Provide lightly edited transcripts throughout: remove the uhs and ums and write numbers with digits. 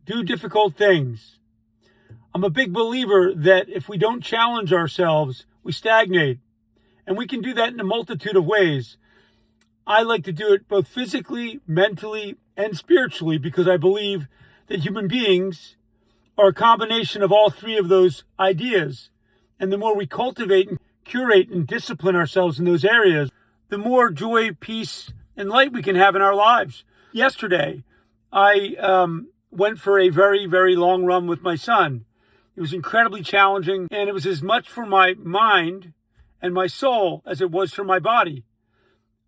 do difficult things. I'm a big believer that if we don't challenge ourselves, we stagnate. And we can do that in a multitude of ways. I like to do it both physically, mentally, and spiritually because I believe that human beings are a combination of all three of those ideas. And the more we cultivate and curate and discipline ourselves in those areas, the more joy, peace, and light we can have in our lives. Yesterday, I went for a very, very long run with my son. It was incredibly challenging, and it was as much for my mind and my soul as it was for my body.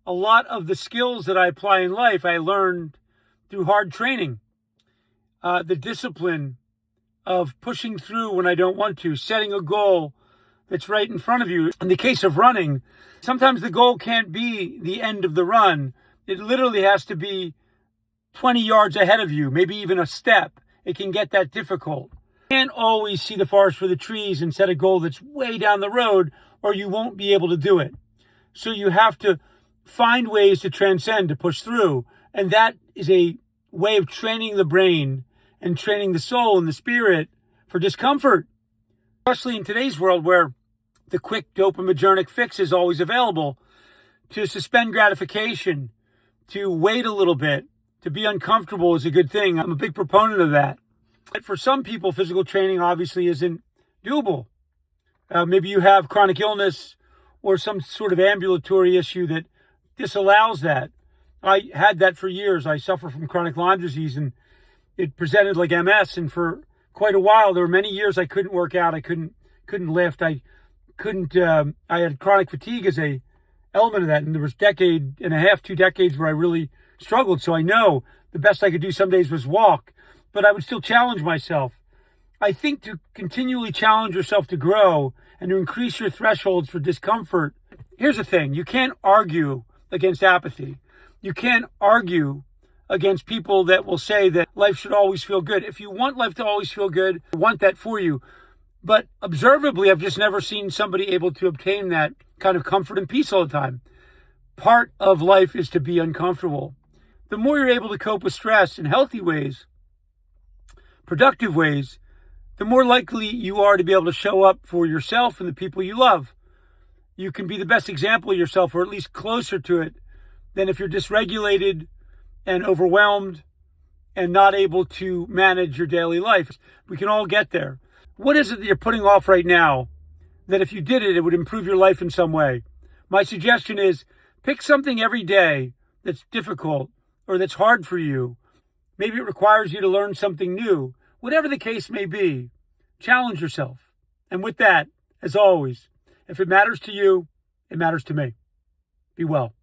A lot of the skills that I apply in life, I learned through hard training. The discipline of pushing through when I don't want to, setting a goal that's right in front of you. In the case of running, sometimes the goal can't be the end of the run. It literally has to be 20 yards ahead of you, maybe even a step. It can get that difficult. You can't always see the forest for the trees and set a goal that's way down the road, or you won't be able to do it. So you have to find ways to transcend, to push through. And that is a way of training the brain and training the soul and the spirit for discomfort. Especially in today's world where the quick dopaminergic fix is always available. To suspend gratification, to wait a little bit, to be uncomfortable is a good thing. I'm a big proponent of that. But for some people, physical training obviously isn't doable. Maybe you have chronic illness or some sort of ambulatory issue that disallows that. I had that for years. I suffer from chronic Lyme disease, and it presented like MS. And for quite a while, there were many years I couldn't work out. I couldn't lift. I had chronic fatigue as a element of that. And there was decade and a half, 2 decades where I really struggled. So I know the best I could do some days was walk, but I would still challenge myself. I think to continually challenge yourself to grow and to increase your thresholds for discomfort. Here's the thing. You can't argue against apathy. You can't argue against people that will say that life should always feel good. If you want life to always feel good, I want that for you. But observably, I've just never seen somebody able to obtain that kind of comfort and peace all the time. Part of life is to be uncomfortable. The more you're able to cope with stress in healthy ways, productive ways, the more likely you are to be able to show up for yourself and the people you love. You can be the best example of yourself, or at least closer to it, than if you're dysregulated and overwhelmed and not able to manage your daily life. We can all get there. What is it that you're putting off right now that if you did it, it would improve your life in some way? My suggestion is pick something every day that's difficult or that's hard for you. Maybe it requires you to learn something new. Whatever the case may be, challenge yourself. And with that, as always, if it matters to you, it matters to me. Be well.